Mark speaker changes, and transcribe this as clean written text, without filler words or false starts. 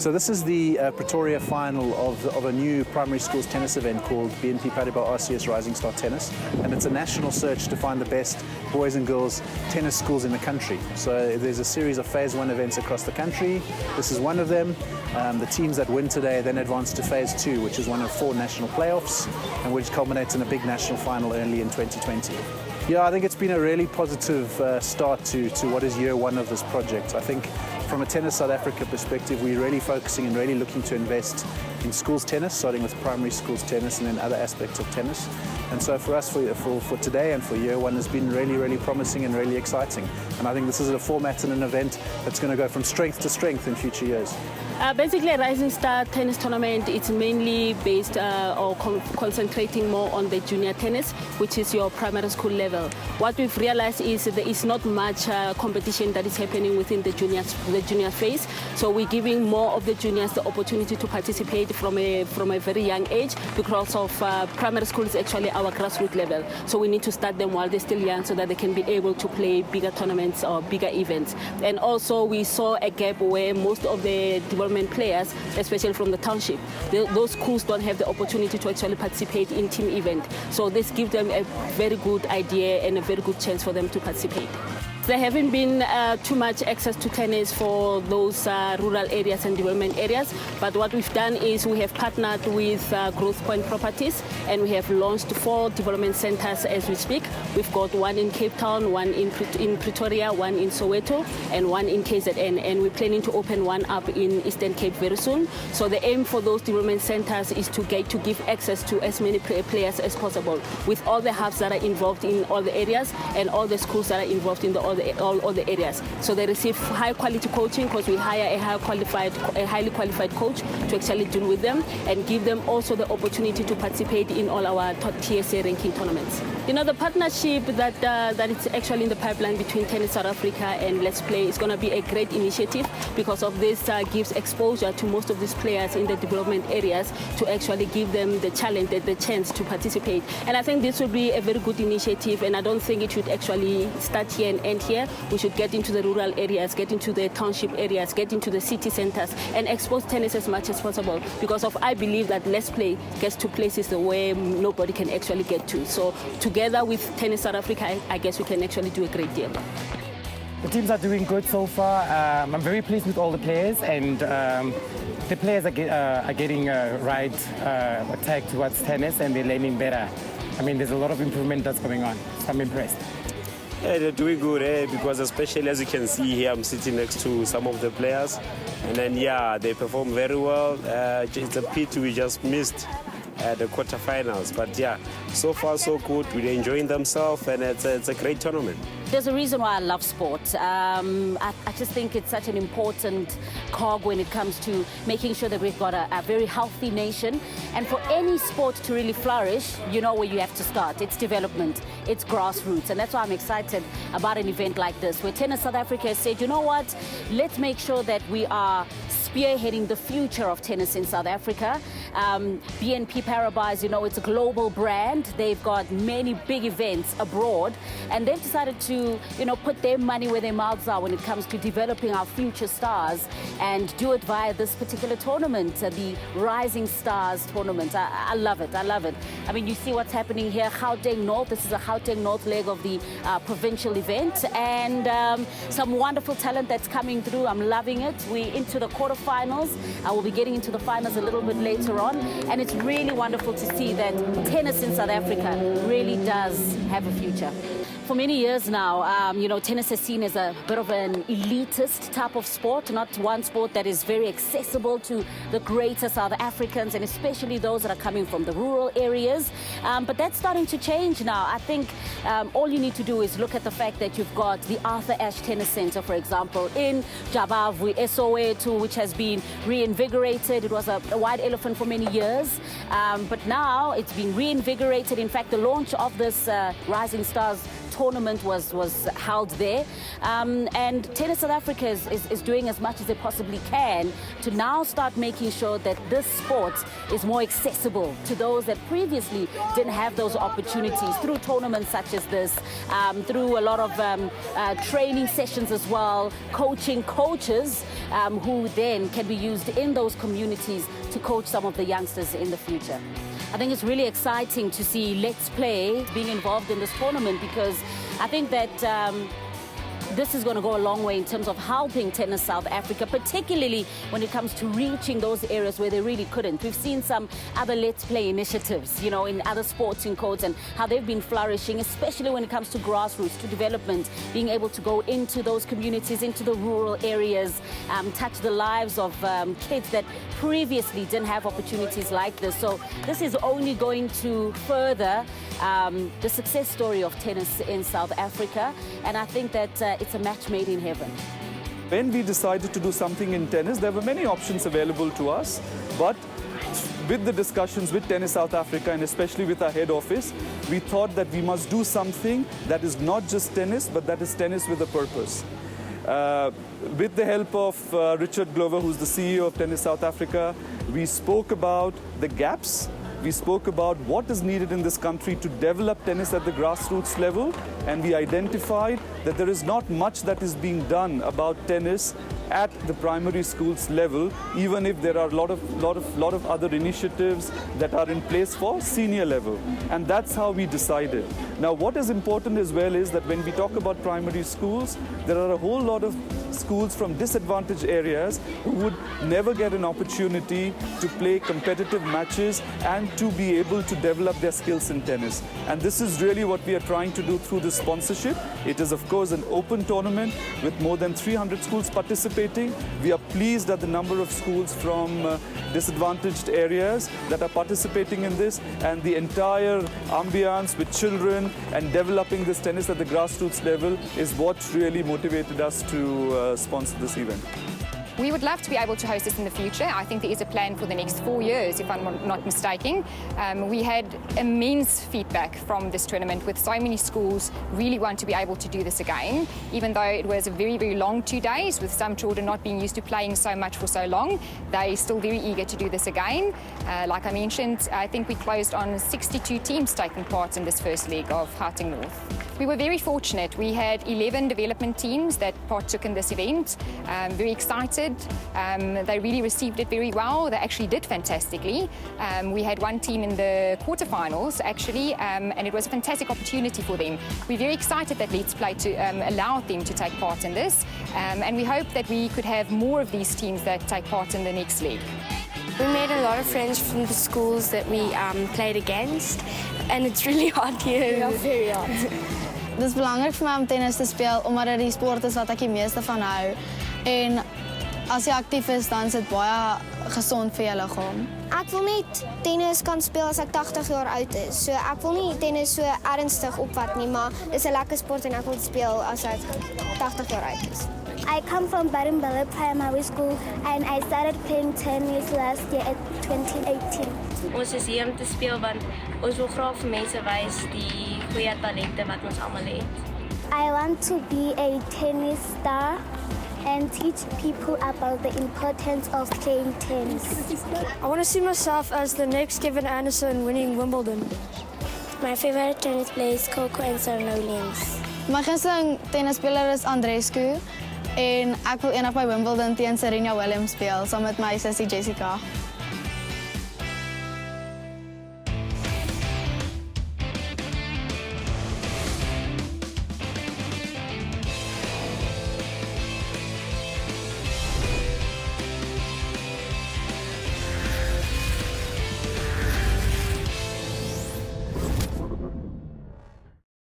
Speaker 1: So this is the Pretoria final of a new primary schools tennis event called BNP Paribas RCS Rising Star Tennis, and it's a national search to find the best boys and girls tennis schools in the country. So there's a series of phase 1 events across the country. This is one of them. The teams that win today then advance to phase 2, which is one of 4 national playoffs, and which culminates in a big national final early in 2020. Yeah, I think it's been a really positive start to what is year 1 of this project. I think from a Tennis South Africa perspective, we're really focusing and really looking to invest in schools tennis, starting with primary schools tennis and then other aspects of tennis. And so for us, for today and for year 1, has been really, really promising and really exciting. And I think this is a format and an event that's going to go from strength to strength in future years.
Speaker 2: Basically, a Rising Star tennis tournament, it's mainly based or concentrating more on the junior tennis, which is your primary school level. What we've realized is there is not much competition that is happening within the junior phase. So we're giving more of the juniors the opportunity to participate from a very young age, because of primary school is actually our grassroots level. So we need to start them while they're still young so that they can be able to play bigger tournaments or bigger events. And also we saw a gap where most of the development players, especially from the township, those schools don't have the opportunity to actually participate in team event. So this gives them a very good idea and a very good chance for them to participate. There haven't been too much access to tennis for those rural areas and development areas, but what we've done is we have partnered with Growth Point Properties, and we have launched 4 development centers as we speak. We've got one in Cape Town, one in Pretoria, one in Soweto, and one in KZN, and we're planning to open one up in Eastern Cape very soon. So the aim for those development centers is to give access to as many players as possible, with all the hubs that are involved in all the areas and all the schools that are involved in all the areas. So they receive high quality coaching, because we hire a highly qualified coach to actually deal with them and give them also the opportunity to participate in all our TSA ranking tournaments. You know, the partnership that is actually in the pipeline between Tennis South Africa and Let's Play is going to be a great initiative, because of this gives exposure to most of these players in the development areas to actually give them the challenge, the chance to participate. And I think this will be a very good initiative, and I don't think it should actually start here and end here. We should get into the rural areas, get into the township areas, get into the city centers, and expose tennis as much as possible, because I believe that Let's Play gets to places where nobody can actually get to. So together with Tennis South Africa, I guess we can actually do a great deal.
Speaker 3: The teams are doing good so far. I'm very pleased with all the players, and the players are getting right attack towards tennis, and they're learning better. I mean, there's a lot of improvement that's going on, so I'm impressed.
Speaker 4: Yeah, they're doing good, because especially as you can see here, I'm sitting next to some of the players, and then yeah, they perform very well. It's a pity we just missed the quarterfinals, but yeah, so far so good. We're enjoying themselves, and it's a great tournament.
Speaker 5: There's a reason why I love sport. I just think it's such an important cog when it comes to making sure that we've got a very healthy nation. And for any sport to really flourish, you know where you have to start. It's development, it's grassroots. And that's why I'm excited about an event like this, where Tennis South Africa has said, you know what, let's make sure that we are spearheading the future of tennis in South Africa. BNP Paribas, you know, it's a global brand. They've got many big events abroad, and they've decided to, you know, put their money where their mouths are when it comes to developing our future stars, and do it via this particular tournament, the Rising Stars tournament. I love it. I love it. I mean, you see what's happening here. Gauteng North. This is a Gauteng North leg of the provincial event, and some wonderful talent that's coming through. I'm loving it. We're into the quarterfinals. I will be getting into the finals a little bit later on, and it's really wonderful to see that tennis in South Africa really does have a future. For many years now, you know, tennis is seen as a bit of an elitist type of sport, not one sport that is very accessible to the greater South Africans, and especially those that are coming from the rural areas. But that's starting to change now. I think all you need to do is look at the fact that you've got the Arthur Ashe Tennis Center, for example, in Jabavu, Soweto, which has been reinvigorated. It was a white elephant for many years, but now it's been reinvigorated. In fact, the launch of this Rising Stars tournament was held there, and Tennis South Africa is doing as much as they possibly can to now start making sure that this sport is more accessible to those that previously didn't have those opportunities through tournaments such as this, through a lot of training sessions as well, coaching coaches who then can be used in those communities to coach some of the youngsters in the future. I think it's really exciting to see Let's Play being involved in this tournament, because I think that this is going to go a long way in terms of helping Tennis South Africa, particularly when it comes to reaching those areas where they really couldn't. We've seen some other Let's Play initiatives, you know, in other sporting codes, and how they've been flourishing, especially when it comes to grassroots, to development, being able to go into those communities, into the rural areas, touch the lives of kids that previously didn't have opportunities like this. So this is only going to further the success story of tennis in South Africa, and I think that it's a match made in heaven.
Speaker 6: When we decided to do something in tennis, there were many options available to us, but with the discussions with Tennis South Africa, and especially with our head office, we thought that we must do something that is not just tennis, but that is tennis with a purpose. With the help of Richard Glover, who's the CEO of Tennis South Africa, we spoke about the gaps. We spoke about what is needed in this country to develop tennis at the grassroots level, and we identified that there is not much that is being done about tennis at the primary schools level, even if there are a lot of other initiatives that are in place for senior level. And that's how we decided. Now, what is important as well is that when we talk about primary schools, there are a whole lot of schools from disadvantaged areas who would never get an opportunity to play competitive matches and to be able to develop their skills in tennis. And this is really what we are trying to do through this sponsorship. It is, of course, an open tournament with more than 300 schools participating. We are pleased at the number of schools from disadvantaged areas that are participating in this, and the entire ambience with children and developing this tennis at the grassroots level is what really motivated us to sponsor this event.
Speaker 7: We would love to be able to host this in the future. I think there is a plan for the next 4 years, if I'm not mistaken. We had immense feedback from this tournament, with so many schools really want to be able to do this again, even though it was a very, very long 2 days, with some children not being used to playing so much for so long. They're still very eager to do this again. Like I mentioned, I think we closed on 62 teams taking part in this first leg of Gauteng North. We were very fortunate. We had 11 development teams that partook in this event. Very excited. They really received it very well. They actually did fantastically. We had one team in the quarterfinals, actually, and it was a fantastic opportunity for them. We're very excited that Let's Play to allow them to take part in this, and we hope that we could have more of these teams that take part in the next league.
Speaker 8: We made a lot of friends from the schools that we played against, and it's really hard here.
Speaker 9: Ja, very hard. Dit is belangrijk voor mij om tennis te spelen, omdat het die sport is wat ik die meeste van hou. En als je actief is, dan is het baie gezond voor je lichaam.
Speaker 10: Ek wil net tennis kan speel as ek 80 jaar oud is. So ek wil nie tennis so ernstig opvat nie, maar dis 'n lekker sport en ek wil speel as ek 80 jaar oud is. I come from Paribas Primary School and I started playing tennis last year at 2018.
Speaker 11: Ons is hier om te speel want ons wil graag vir mense wys die goeie talente wat ons almal het.
Speaker 10: I want to be a tennis star and teach people about the importance of playing tennis.
Speaker 8: I want to see myself as the next Kevin Anderson winning Wimbledon.
Speaker 10: My favorite tennis player is Coco and Serena Williams.
Speaker 9: My gunsteling tennisspeler is Andreescu en ek wil eendag by Wimbledon teen Serena Williams speel saam met my sussie Jessica.